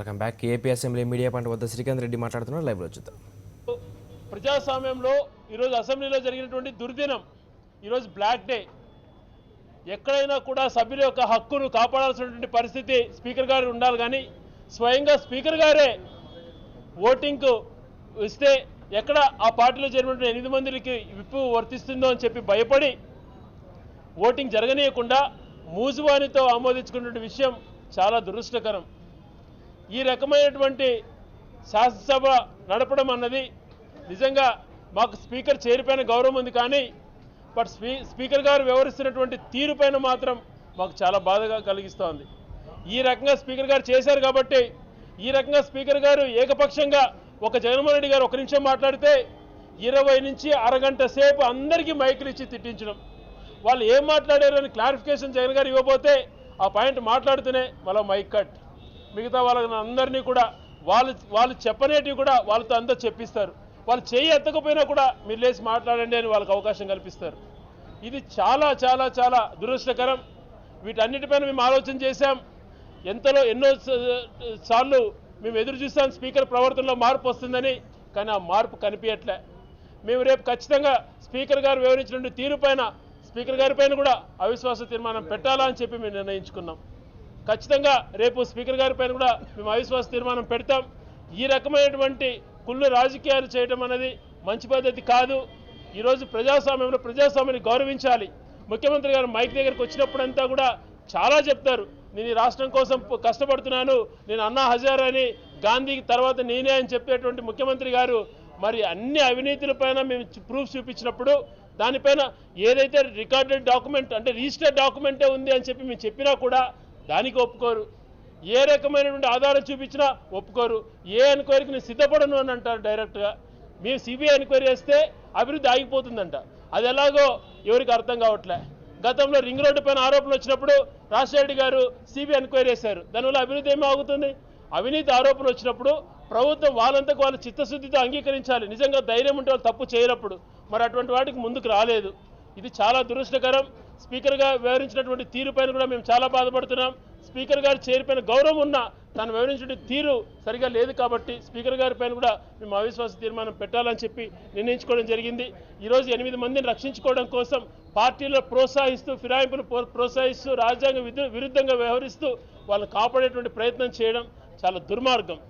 Welcome back. AP assembly media point వద్ద శ్రీకాంత్ రెడ్డి మాట్లాడుతున్నారు. లైవ్లో చూద్దాం. ప్రజాస్వామ్యంలో ఈరోజు అసెంబ్లీలో జరిగినటువంటి దుర్దినం, ఈరోజు బ్లాక్ డే. ఎక్కడైనా కూడా సభ్యుల యొక్క హక్కును కాపాడాల్సినటువంటి పరిస్థితి స్పీకర్ గారు ఉండాలి. కానీ స్వయంగా స్పీకర్ గారే ఓటింగ్కు ఇస్తే ఎక్కడ ఆ పార్టీలో జరిగినటువంటి 8 మందికి విప్పు వర్తిస్తుందో అని చెప్పి భయపడి ఓటింగ్ జరగనీయకుండా మూజువానితో ఆమోదించుకున్నటువంటి విషయం చాలా దురదృష్టకరం. ఈ రకమైనటువంటి శాసనసభ నడపడం అన్నది నిజంగా మాకు స్పీకర్ చేరిపోయిన గౌరవం ఉంది. కానీ బట్ స్పీకర్ గారు వ్యవహరిస్తున్నటువంటి తీరుపైన మాత్రం మాకు చాలా బాధగా కలిగిస్తోంది. ఈ రకంగా స్పీకర్ గారు చేశారు కాబట్టి, ఈ రకంగా స్పీకర్ గారు ఏకపక్షంగా ఒక జగన్మోహన్ రెడ్డి గారు 1 నిమిషం మాట్లాడితే 20 నుంచి అరగంట సేపు అందరికీ మైకులు ఇచ్చి తిట్టించడం, వాళ్ళు ఏం మాట్లాడారు అని క్లారిఫికేషన్ జగన్ గారు ఇవ్వబోతే ఆ పాయింట్ మాట్లాడుతూనే మళ్ళీ మైక్ కట్. మిగతా వాళ్ళని అందరినీ కూడా వాళ్ళు చెప్పనేటివి కూడా వాళ్ళతో అంతా చెప్పిస్తారు. వాళ్ళు చేయి ఎత్తకపోయినా కూడా మీరు లేచి మాట్లాడండి అని వాళ్ళకి అవకాశం కల్పిస్తారు. ఇది చాలా చాలా చాలా దురదృష్టకరం. వీటన్నిటిపైన మేము ఆలోచన చేశాం. ఎన్నో సార్లు మేము ఎదురు చూస్తాం స్పీకర్ ప్రవర్తనలో మార్పు వస్తుందని. కానీ ఆ మార్పు కనిపించట్లే. మేము రేపు ఖచ్చితంగా స్పీకర్ గారు వివరించినటువంటి తీరుపైన స్పీకర్ గారి పైన కూడా అవిశ్వాస తీర్మానం పెట్టాలా అని చెప్పి మేము నిర్ణయించుకున్నాం. ఖచ్చితంగా రేపు స్పీకర్ గారి పైన కూడా మేము అవిశ్వాస తీర్మానం పెడతాం. ఈ రకమైనటువంటి కుళ్ళు రాజకీయాలు చేయడం అనేది మంచి పద్ధతి కాదు. ఈరోజు ప్రజాస్వామ్యాన్ని గౌరవించాలి. ముఖ్యమంత్రి గారు మైక్ దగ్గరికి వచ్చినప్పుడంతా కూడా చాలా చెప్తారు, నేను ఈ రాష్ట్రం కోసం కష్టపడుతున్నాను, నేను అన్నా హజార్ అని, గాంధీకి తర్వాత నేనే అని చెప్పేటువంటి ముఖ్యమంత్రి గారు మరి అన్ని అవినీతులపైన మేము ప్రూఫ్ చూపించినప్పుడు దానిపైన ఏదైతే రికార్డెడ్ డాక్యుమెంట్ అంటే రిజిస్టర్డ్ డాక్యుమెంటే ఉంది అని చెప్పి మేము చెప్పినా కూడా దానికి ఒప్పుకోరు. ఏ రకమైనటువంటి ఆధారం చూపించినా ఒప్పుకోరు. ఏ ఎంక్వైరీకి నేను సిద్ధపడను అని అంటారు డైరెక్ట్గా. మేము సిబిఐ ఎంక్వైరీ చేస్తే అభివృద్ధి ఆగిపోతుందంట. అది ఎలాగో ఎవరికి అర్థం కావట్లే. గతంలో రింగ్ రోడ్డు పైన ఆరోపణలు వచ్చినప్పుడు రాజశేఖర్ గారు సిబిఐ ఎంక్వైరీ చేశారు. దానివల్ల అభివృద్ధి ఏమీ ఆగుతుంది? అవినీతి ఆరోపణలు వచ్చినప్పుడు ప్రభుత్వం వాళ్ళంతకు వాళ్ళు చిత్తశుద్ధితో అంగీకరించాలి. నిజంగా ధైర్యం ఉంటే వాళ్ళు తప్పు చేయనప్పుడు. మరి అటువంటి వాటికి ముందుకు రాలేదు. ఇది చాలా దురదృష్టకరం. స్పీకర్ గారు వివరించినటువంటి తీరు పైన కూడా మేము చాలా బాధపడుతున్నాం. స్పీకర్ గారు చేరిపోయిన గౌరవం ఉన్నా తను వివరించిన తీరు సరిగా లేదు కాబట్టి స్పీకర్ గారి పైన కూడా మేము అవిశ్వాస తీర్మానం పెట్టాలని చెప్పి నిర్ణయించుకోవడం జరిగింది. ఈరోజు 8 మందిని రక్షించుకోవడం కోసం పార్టీలో ప్రోత్సహిస్తూ, ఫిరాయింపులు ప్రోత్సహిస్తూ, రాజ్యాంగ విరుద్ధంగా వ్యవహరిస్తూ వాళ్ళని కాపాడేటువంటి ప్రయత్నం చేయడం చాలా దుర్మార్గం.